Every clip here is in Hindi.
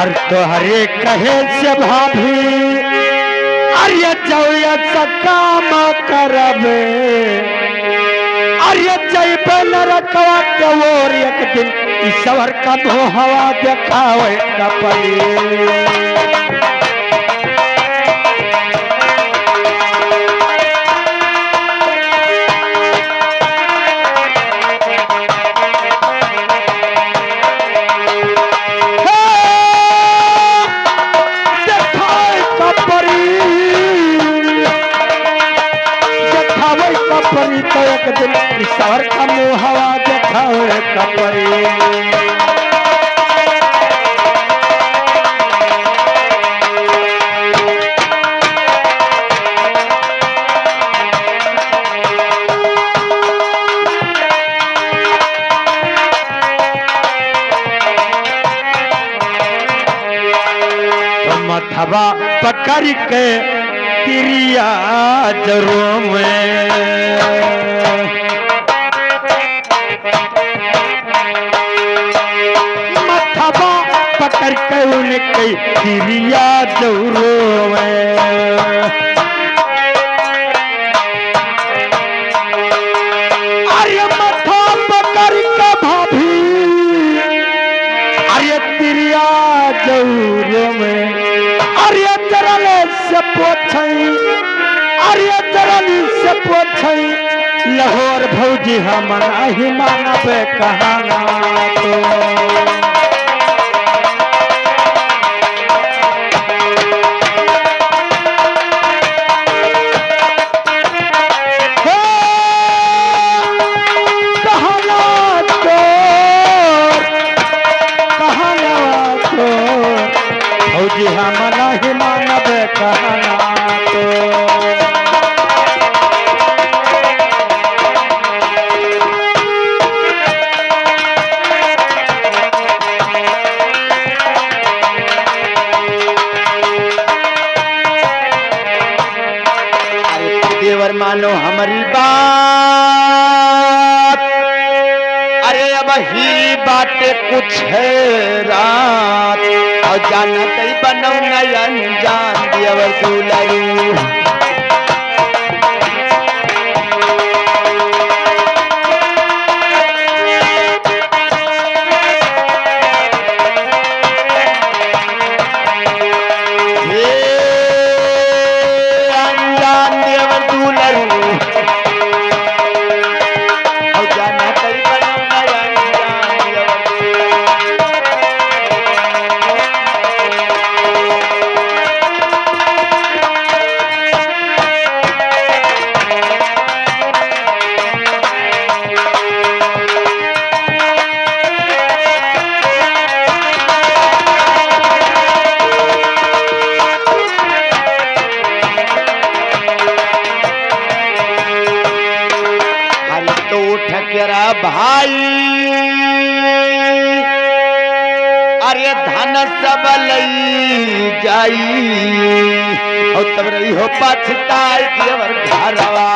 और तोहरे कहे से भाभी अरे जौया से काम करबे अरे जैबे न रखवा के और एक दिन ईश्वर का हवा देखावे का पड़ी तो एक दिन ईश्वर का हवा देखावे का पड़ी मथवा पकड़ के तिरिया जरूर में मथवा पकड़ के उनके तिरिया जरूर में अरे मथा पकड़ के भाभी अरे तिरिया जरूर में अरे तरले से पोछई अरे तरली से पोछई लाहौर भौजी हम नहीं मानबे कहाना तो भौजी हम नहीं मानबे कहना तो देवर मानो हमारी बात अरे अब ही बातें कुछ है रात और जाना कई बनौ नयन जान देवर दुलरू भाई अरे धन सब लई जाई और तब रही हो पछताई देवर घरवा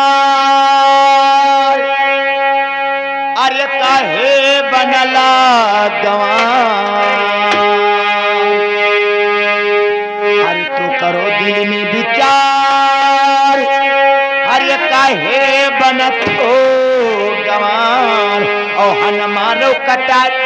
विचार अरे काहे बनला गवान अरे तो करो दिल में विचार अरे काहे बनत हो गवान और हन मारो कटार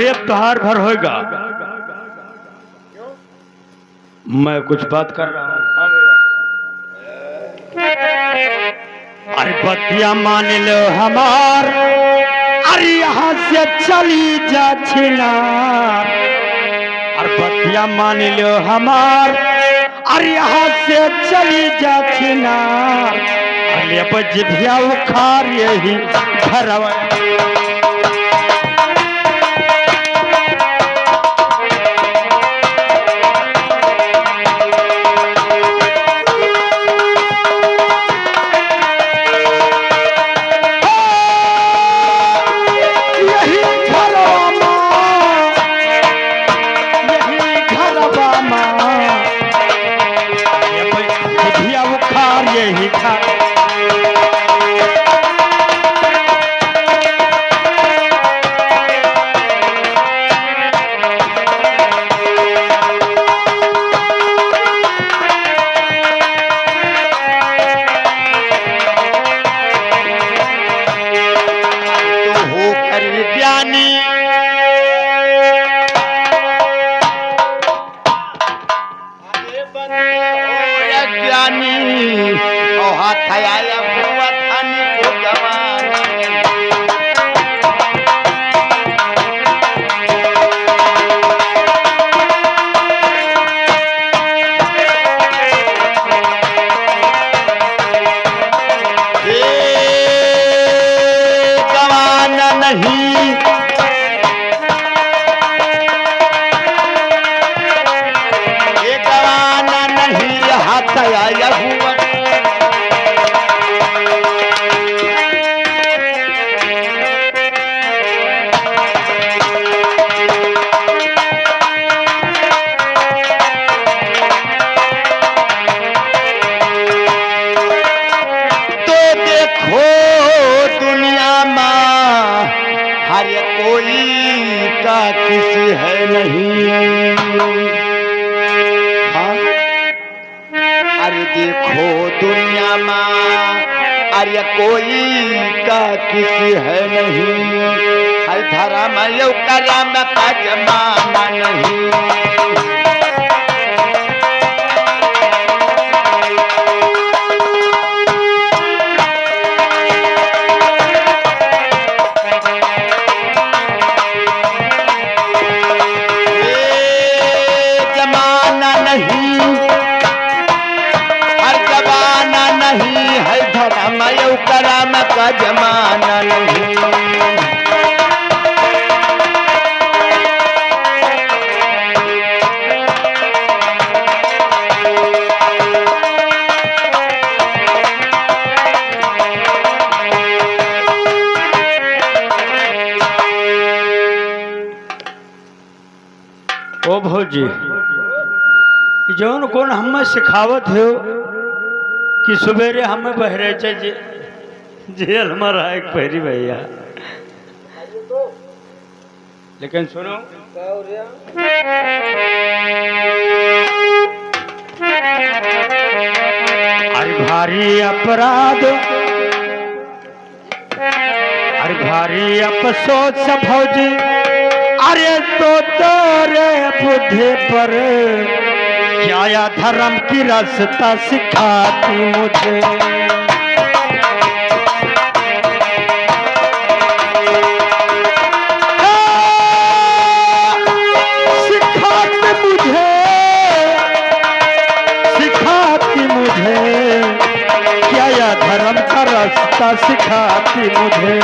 जेब तोहार भर होगा। मैं कुछ बात कर रहा हूँ। अरे बतिया मान लो हमार, अरे यहाँ से चली जा छिनार। अरे बतिया मान लो हमार, अरे यहाँ से चली जा छिनार। अरे बजिया उखार यही घरवा। किसी है नहीं। हाँ? अरे देखो दुनिया में अरे कोई का किसी है नहीं। हर धर्म यो करम का जमाना नहीं। करम का जमाना नहीं। ओ भौजी जौन कौन हमें सिखावत हो कि सवेरे हमें बहरे चाहिए जेल हमारा एक पहरी भैया। लेकिन सुनो अरे भारी अपराध अरे भारी अफसोस भौजी। अरे तो तेरे बुद्धि पर क्या धर्म की रास्ता सिखाती मुझे। धर्म का रास्ता सिखाती मुझे।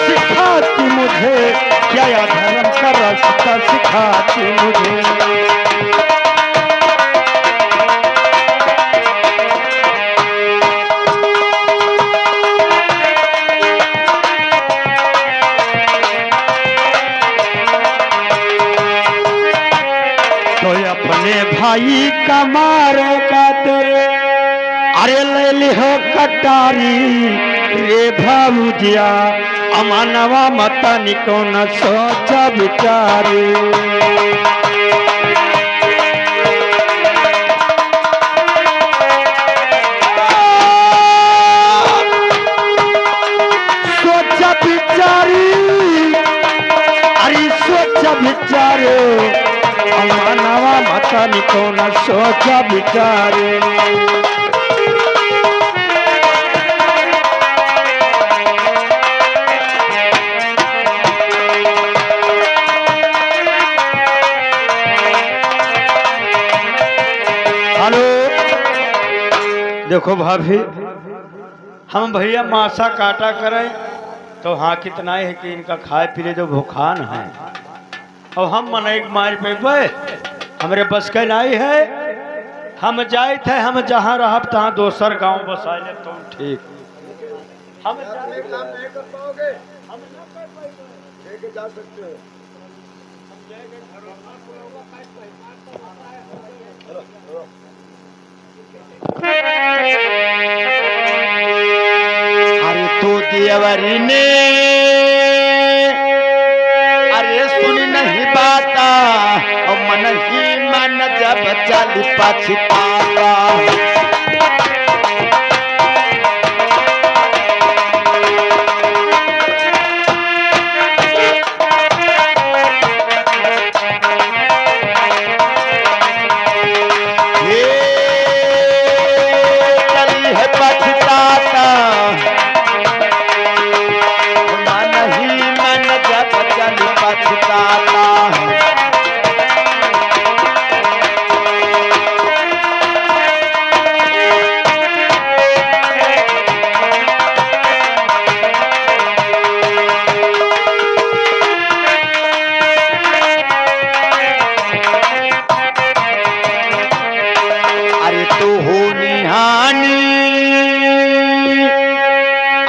सिखाती मुझे क्या धर्म का रास्ता सिखाती मुझे। भाई का मारेगा तेरे अरे ले ली हो कटारी रे भाऊजिया। अमानवा मता निको न सोचा विचारे सोचा विचारी अरे सोचा विचारे अमानवा मता निको न सोचा विचारे देखो भाभी हम भैया मासा काटा करें तो हाँ कितना है कि इनका खाए पीले जो भूखान है और हम मन मार पे हमरे बस के नहीं है हम जाए थे हम जहाँ रह तहाँ दोसर गांव बसा ले तुम ठीक हम जा सकते हो अरे तो देवरी ने अरे सुन नहीं बाता और मन ही मन जब चल पछताता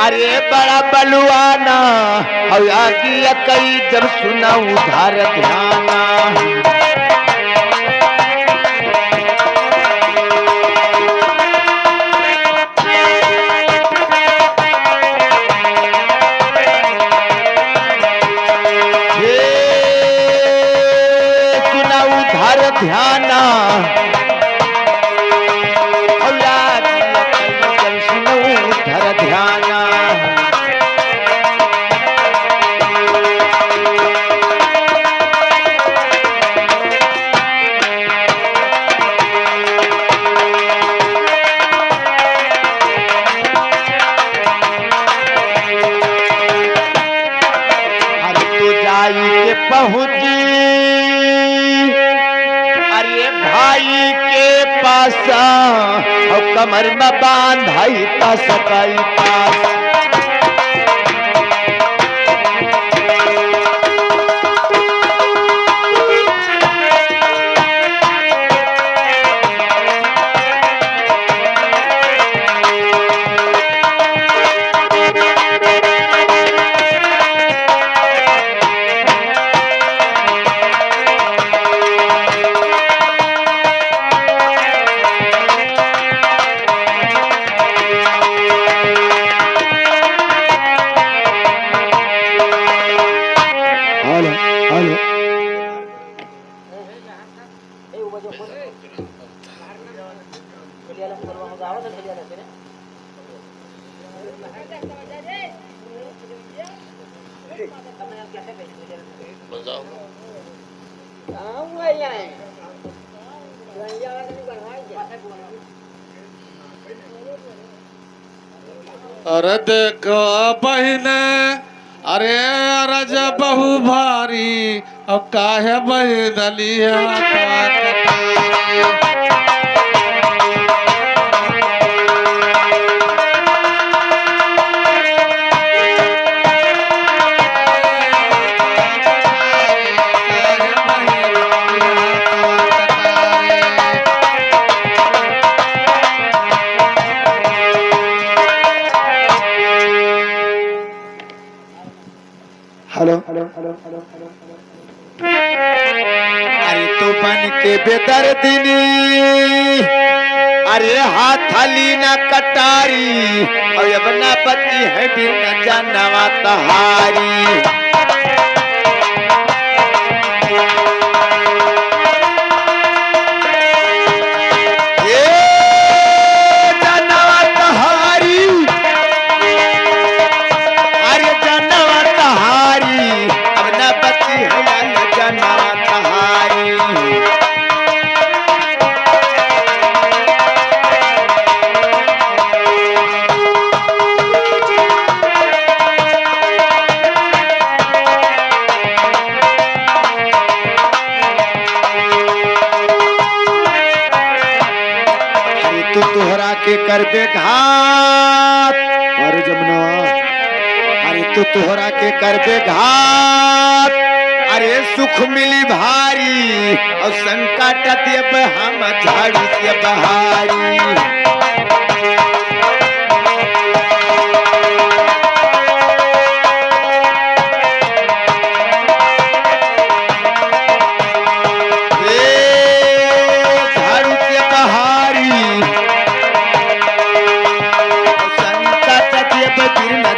अरे बड़ा बलुआना आगे कई जब सुना उधार ध्याना हे सुना उधार ध्याना ध्याना अरे तो जाई के पहुंची अरे भाई के पास और कमर में बांधाई ता सकाई पास अरे देखो बहन अरे रज बहु भारी अब काहे बहन लिया हेलो अरे तो बन के बेदर्दिनी अरे हाथाली ना कटारी और अब ना पति है भी न जानवा तहारी। तोहरा के करबे घात और जमुनवा, अरे तू तोहरा के करबे घात, अरे सुख मिली भारी और संकट देब हम झाड़ी से बहारी।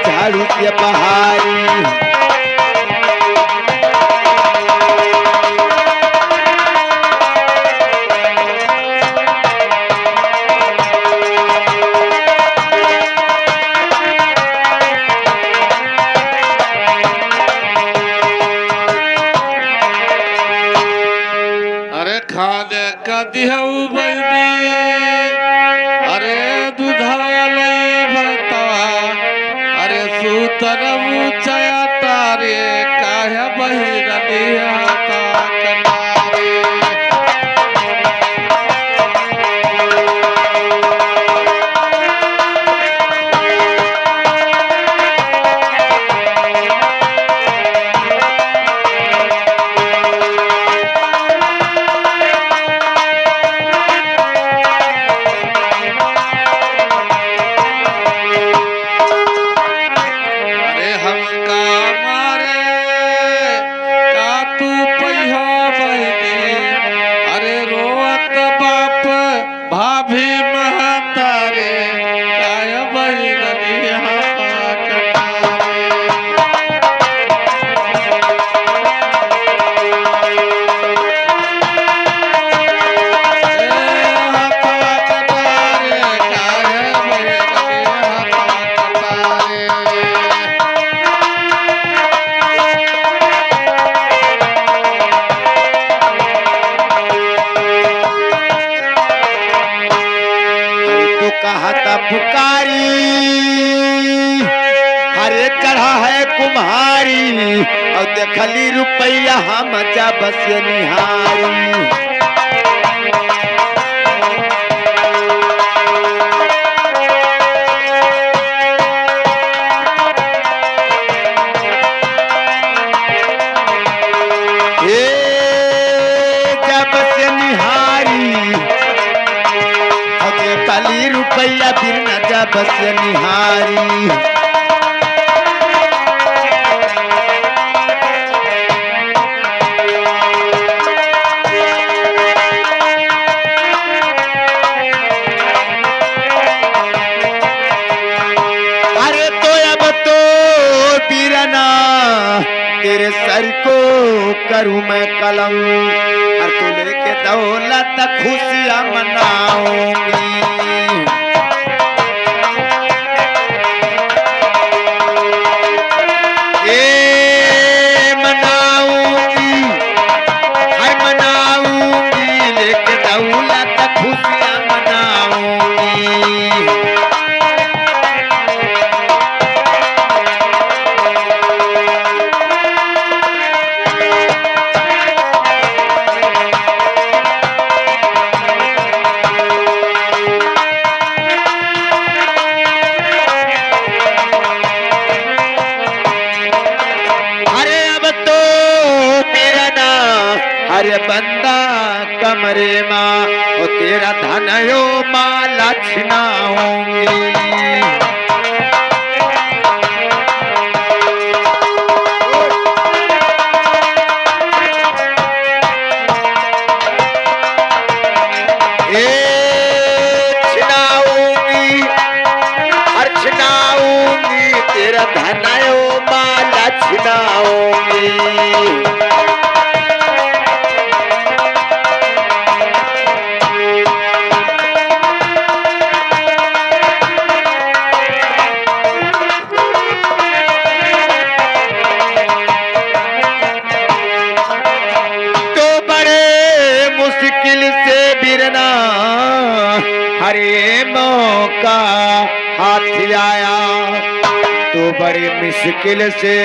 झाड़ू से बहारी। अरे खाने का दिहऊ बंदी, अरे दुधालय भरता, अरे सूतर ऊंचा तारे काहे बहिरनी हाथा कटारे। भाभी महतारे काय बहिरनी हाथा कटारे। हाथा कटारे काय बहिरनी हाथा कटारे। कहता पुकारी हरे चढ़ा है कुम्हारी और देखली रुपया हम जब से निहारी। जब से निहारी काली रुपया फिर न जब से निहारी। अरे तो अब तो पीरना तेरे सर को करूं मैं कलम, और तू लेके दौलत खुशियां मनाऊंगी। अरे बंदा कमरे माँ ओ तेरा धनयो माला छिनाऊंगी। धनायो माला छिनाऊंगी। तो बड़े मुश्किल से बिरना हरे मौका हाथ आया। तो बड़ी मुश्किल से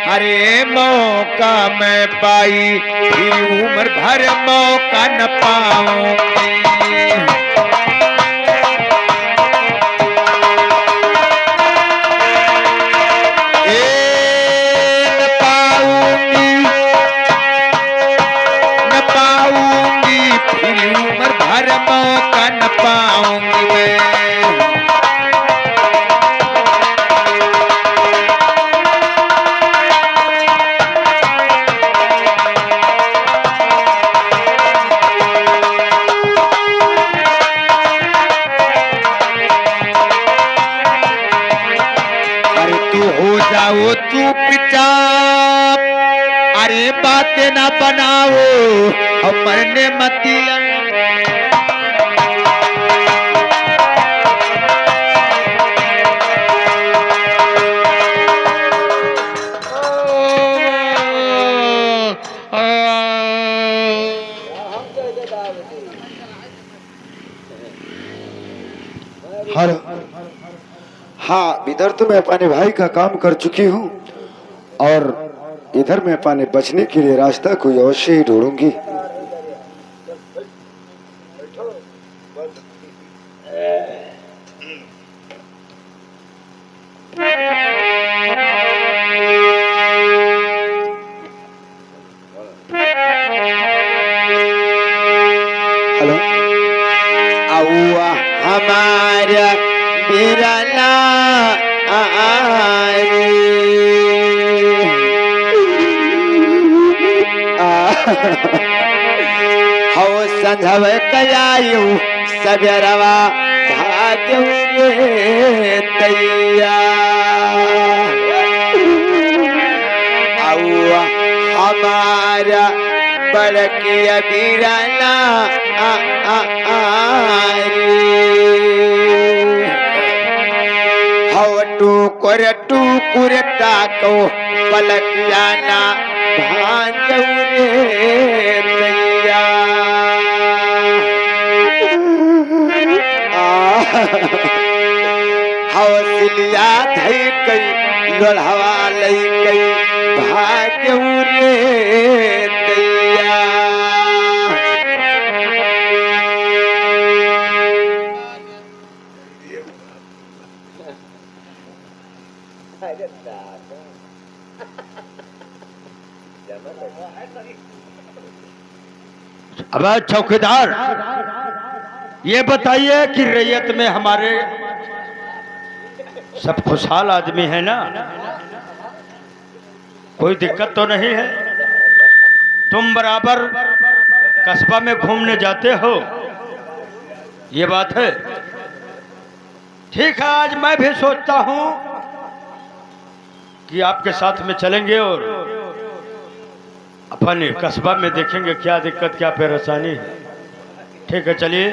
हरे मौका मैं पाई, फिर उम्र भर मौका न पाऊंगी। न पाऊंगी, न पाऊंगी, फिर उम्र भर मौका न पाऊंगी मैं। अरे तू हो जाओ तू पिता, अरे बातें ना बनाओ हम मरने मतिया। हेलो। हाँ, इधर तो मैं अपने भाई का काम कर चुकी हूँ और इधर मैं अपने बचने के लिए रास्ता कोई अवश्य ही ढूंढूंगी। हेलो। औआ हमारा बिरला हो संधव कयायु सबरवा भाग्य रे तैया। औआ हमारा बड़किया बिरला हव टूकुर ताको पलकिया ना भांजऊ रे तैया। हवसिलिया धई कई लोढ़वा लई कई भाग्यऊ रे तैया। अब चौकीदार, ये बताइए कि रैयत में हमारे सब खुशहाल आदमी है ना? कोई दिक्कत तो नहीं है? तुम बराबर कस्बा में घूमने जाते हो, ये बात है? ठीक है, आज मैं भी सोचता हूं कि आपके साथ में चलेंगे और अपन कस्बा में देखेंगे क्या दिक्कत क्या परेशानी है। ठीक है, चलिए।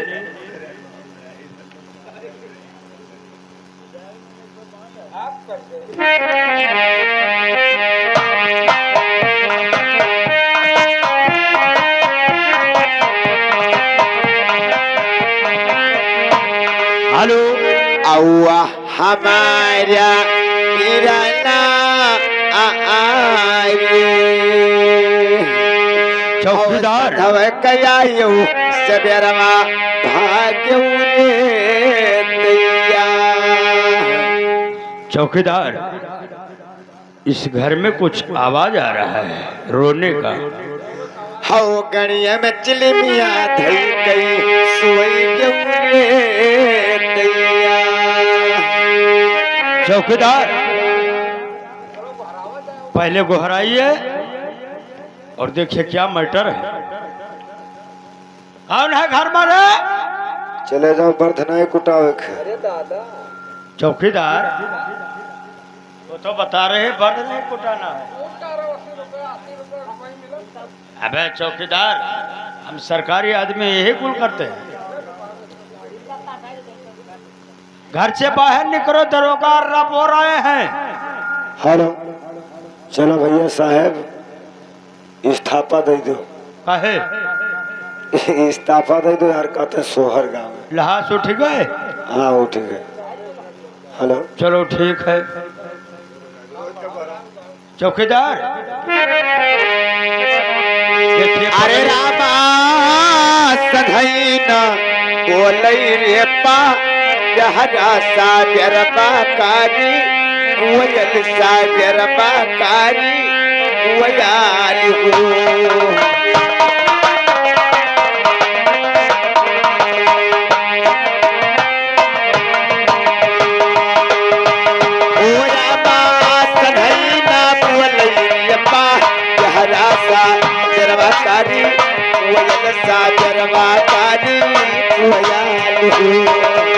हेलो। औआ हमारा बिरला चौकीदार, धव कयायु सबरवा भाग्यऊ रे तैया। चौकीदार, इस घर में कुछ आवाज आ रहा है रोने का। हौ गणिया में चिलमिया धई कई सोई रे तैया। चौकीदार, पहले गोहराइए और देखिए क्या मैटर है। कौन है घर में रे? चले जाओ बर्धनाए कुटावे। चौकीदार, तो तो बता रहे बर्द नहीं कुटाना है। अबे चौकीदार, हम सरकारी आदमी यही कुल करते हैं। घर से बाहर निकलो, दरोगा रब हो रहे हैं। हेलो, चलो भैया साहब इस्तीफा दे दो। कहे इस्तीफा दे दो यार, कहते सोहर गाँव में। लहास उठ गए? हाँ उठ गए। हेलो, चलो ठीक है। चौकीदार देखिए, अरे रामा सधैन बोलै रे पा जहरा सागर बाकारी कोयल सागर बाकारी कोयाल हो। साजरवा कारी कोयाल हो।